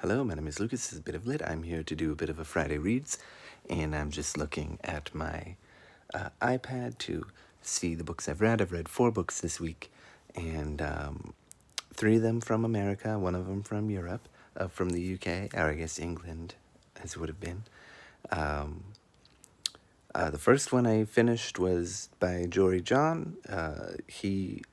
Hello, my name is Lucas. This is a bit of lit. I'm here to do a bit of a Friday Reads, and I'm just looking at my iPad to see the books I've read. I've read 4 books this week, and 3 of them from America, 1 of them from Europe, from the UK, or I guess England, as it would have been. The first one I finished was by Jory John. He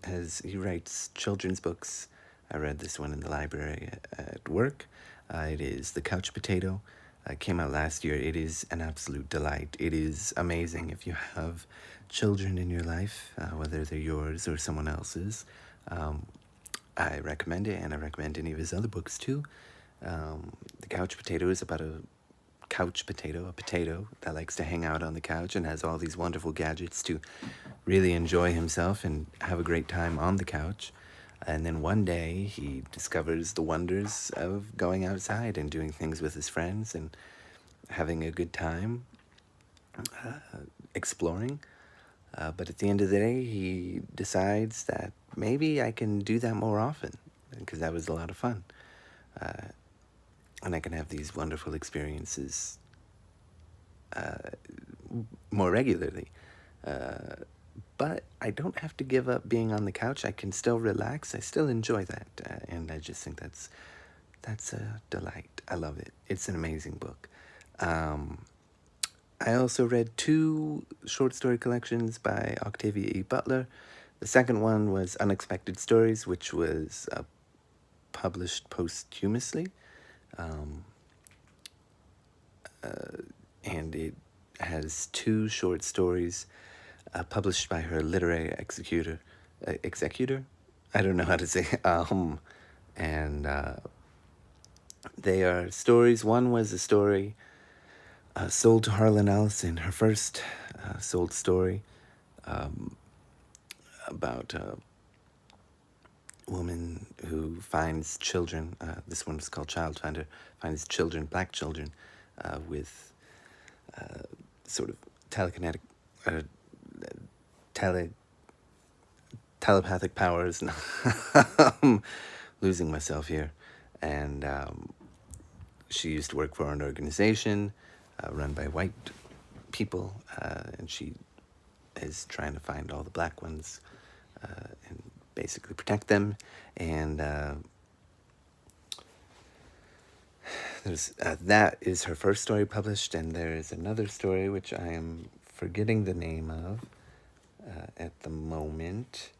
writes children's books. I read this one in the library at work. It is The Couch Potato. It came out last year. It is an absolute delight. It is amazing if you have children in your life, whether they're yours or someone else's. I recommend it, and I recommend any of his other books too. The Couch Potato is about a potato that likes to hang out on the couch and has all these wonderful gadgets to really enjoy himself and have a great time on the couch. And then one day he discovers the wonders of going outside and doing things with his friends and having a good time exploring. But at the end of the day, he decides that maybe I can do that more often, because that was a lot of fun. And I can have these wonderful experiences more regularly. But I don't have to give up being on the couch. I can still relax. I still enjoy that. And I just think that's a delight. I love it. It's an amazing book. I also read 2 short story collections by Octavia E. Butler. The second one was Unexpected Stories, which was published posthumously. And it has 2 short stories published by her literary executor. I don't know how to say it. And they are stories. One was a story sold to Harlan Ellison, her first sold story, about a woman who finds children. This one is called Child Finder. Finds children, black children, with sort of telekinetic, telepathic powers. I'm losing myself here. And she used to work for an organization run by white people, and she is trying to find all the black ones and basically protect them. And there's that is her first story published, and there is another story which I am forgetting the name of at the moment.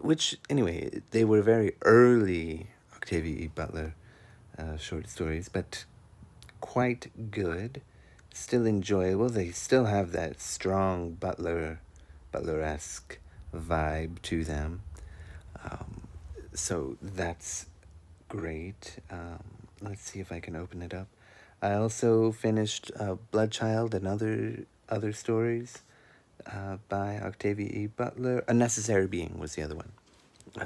Which, anyway, they were very early Octavia E. Butler short stories, but quite good, still enjoyable. They still have that strong Butler-esque vibe to them. So that's great. Let's see if I can open it up. I also finished Bloodchild and other stories by Octavia E. Butler. A Necessary Being was the other one,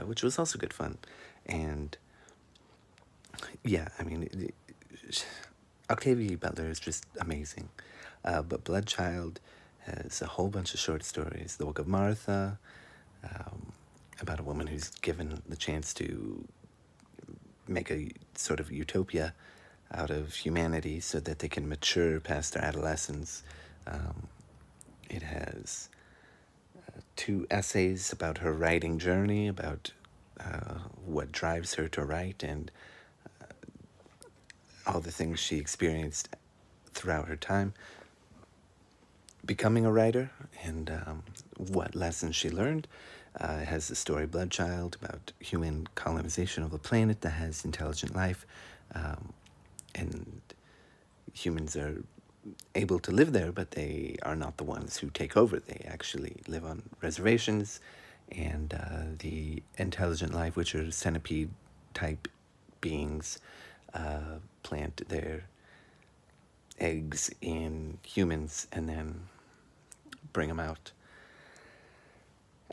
which was also good fun. And yeah, I mean, Octavia E. Butler is just amazing. But Bloodchild has a whole bunch of short stories. The Book of Martha, about a woman who's given the chance to make a sort of utopia out of humanity so that they can mature past their adolescence. It has 2 essays about her writing journey, about what drives her to write, and all the things she experienced throughout her time becoming a writer, and what lessons she learned. It has the story Bloodchild about human colonization of a planet that has intelligent life, and humans are able to live there, but they are not the ones who take over. They actually live on reservations, and the intelligent life, which are centipede-type beings, plant their eggs in humans and then bring them out.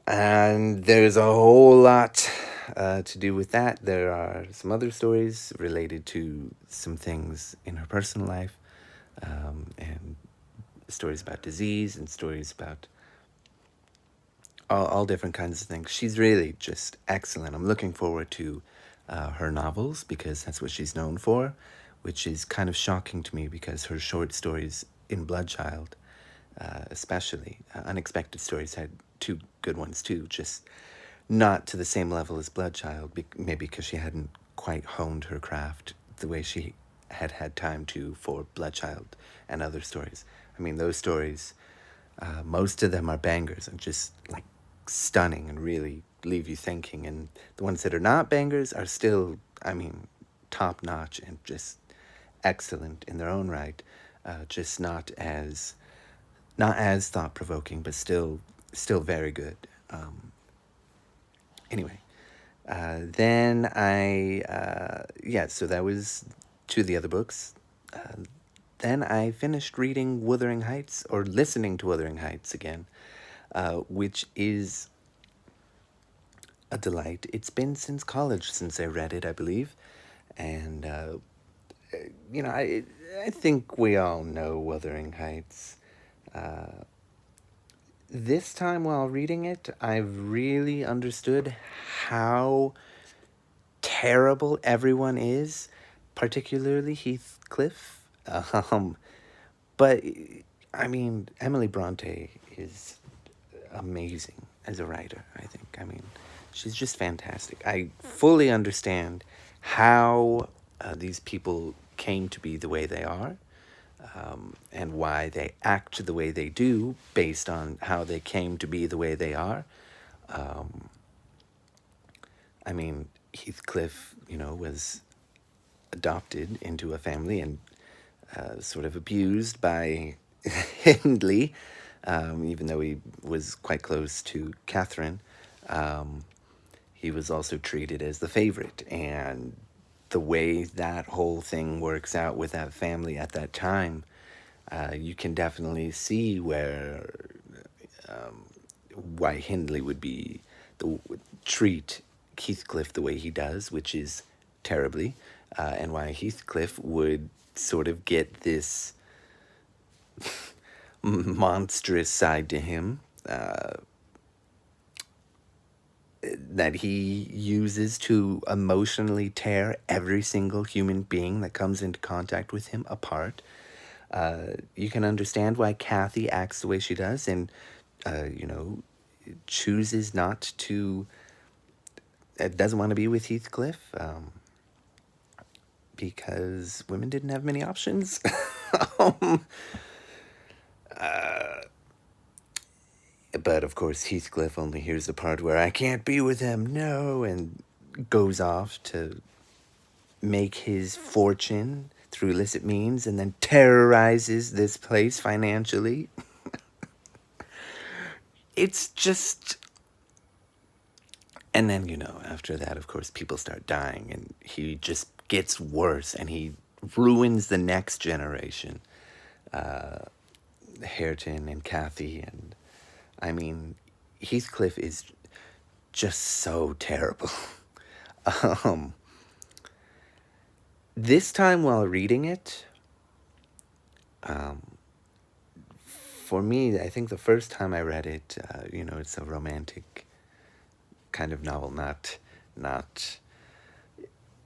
And there's a whole lot to do with that. There are some other stories related to some things in her personal life, and stories about disease and stories about all different kinds of things. She's really just excellent. I'm looking forward to her novels, because that's what she's known for, which is kind of shocking to me because her short stories in Bloodchild, especially Unexpected Stories, had two good ones too, just not to the same level as Bloodchild, maybe because she hadn't quite honed her craft the way she had had time to for Bloodchild and other stories. I mean, those stories, most of them are bangers and just like stunning and really leave you thinking. And the ones that are not bangers are still, I mean, top notch and just excellent in their own right. Just not as thought provoking, but still very good. Anyway, then yeah, so that was two of the other books. Then I finished reading Wuthering Heights, or listening to Wuthering Heights again, which is a delight. It's been since college since I read it, I believe. And, I think we all know Wuthering Heights. This time while reading it, I've really understood how terrible everyone is, particularly Heathcliff. But I mean, Emily Bronte is amazing as a writer, I think. I mean, she's just fantastic. I fully understand how these people came to be the way they are, and why they act the way they do based on how they came to be the way they are. I mean, Heathcliff, was adopted into a family and sort of abused by Hindley, even though he was quite close to Catherine. He was also treated as the favorite, and the way that whole thing works out with that family at that time, you can definitely see why Hindley would treat Heathcliff the way he does, which is terribly, and why Heathcliff would sort of get this monstrous side to him, that he uses to emotionally tear every single human being that comes into contact with him apart. You can understand why Kathy acts the way she does and, chooses not to, doesn't want to be with Heathcliff, because women didn't have many options. um, But of course, Heathcliff only hears the part where I can't be with him, no, and goes off to make his fortune through illicit means and then terrorizes this place financially. It's just. And then, after that, of course, people start dying and he just gets worse and he ruins the next generation. Hareton and Kathy, and I mean, Heathcliff is just so terrible. um, this time while reading it, for me, I think the first time I read it, it's a romantic kind of novel, not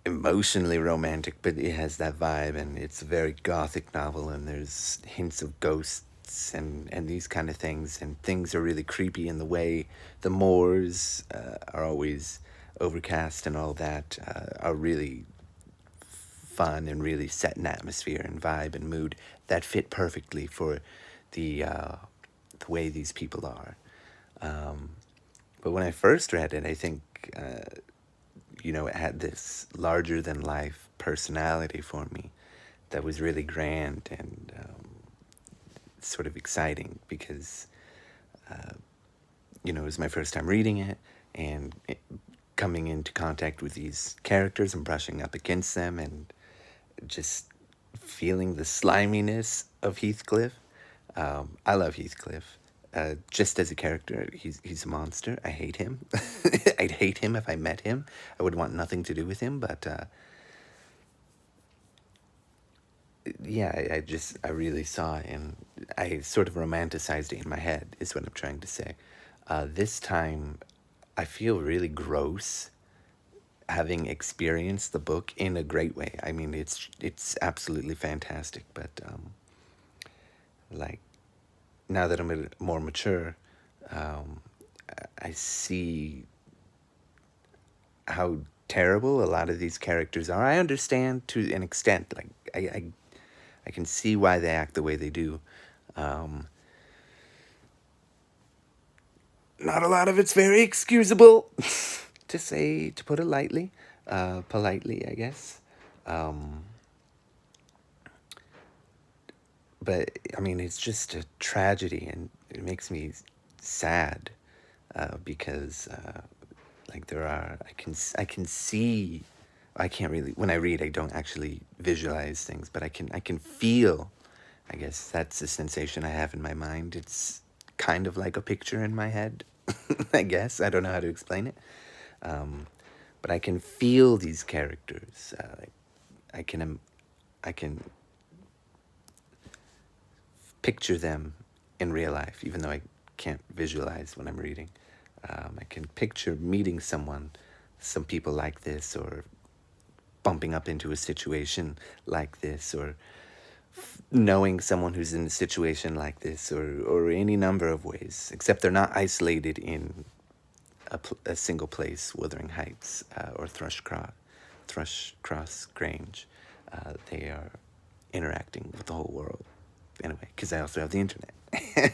emotionally romantic, but it has that vibe, and it's a very gothic novel, and there's hints of ghosts and these kind of things, and things are really creepy in the way the moors are always overcast and all that, are really fun and really set an atmosphere and vibe and mood that fit perfectly for the way these people are. But when I first read it, I think, it had this larger than life personality for me that was really grand and sort of exciting because, it was my first time reading it and coming into contact with these characters and brushing up against them and just feeling the sliminess of Heathcliff. I love Heathcliff. Just as a character, he's a monster. I hate him. I'd hate him if I met him. I would want nothing to do with him, but yeah, I really saw it, and I sort of romanticized it in my head, is what I'm trying to say. This time, I feel really gross having experienced the book in a great way. I mean, it's absolutely fantastic. But like now that I'm more mature, I see how terrible a lot of these characters are. I understand to an extent. Like I can see why they act the way they do. Um, Not a lot of it's very excusable, to put it lightly, politely, I guess. Um, but I mean, it's just a tragedy, and it makes me sad because, like, I can see. I can't really, when I read, I don't actually visualize things, but I can feel. I guess that's the sensation I have in my mind. It's kind of like a picture in my head. I guess I don't know how to explain it. Um, but I can feel these characters. I can I can picture them in real life, even though I can't visualize when I'm reading. I can picture meeting some people like this, or bumping up into a situation like this, or knowing someone who's in a situation like this, or any number of ways, except they're not isolated in a single place, Wuthering Heights or Thrush Cross Grange. They are interacting with the whole world. Anyway, because I also have the internet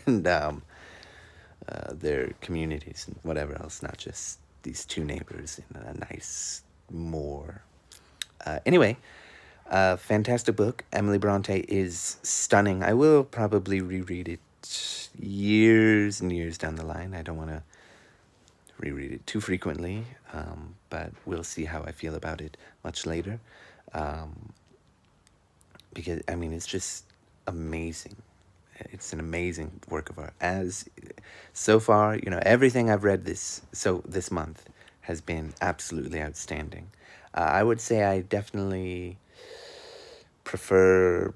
and their communities and whatever else, not just these two neighbors in a nice moor. Anyway, fantastic book. Emily Bronte is stunning. I will probably reread it years and years down the line. I don't want to reread it too frequently, but we'll see how I feel about it much later. Because, I mean, it's just amazing. It's an amazing work of art. As so far, everything I've read this month has been absolutely outstanding. I would say I definitely prefer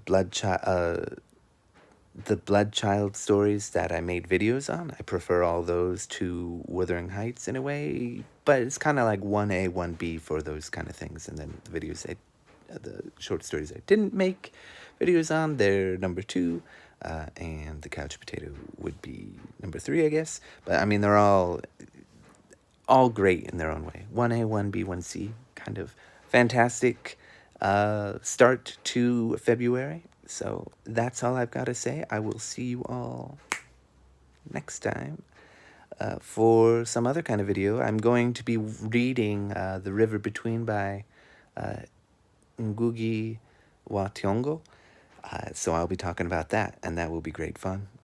the Blood Child stories that I made videos on. I prefer all those to Wuthering Heights in a way, but it's kind of like 1A, 1B for those kind of things. And then the short stories I didn't make videos on, they're number 2, and the Couch Potato would be number 3, I guess. But I mean, they're all great in their own way. 1A, 1B, 1C, kind of fantastic start to February. So that's all I've got to say. I will see you all next time for some other kind of video. I'm going to be reading The River Between by Ngũgĩ wa Thiong'o. So I'll be talking about that, and that will be great fun.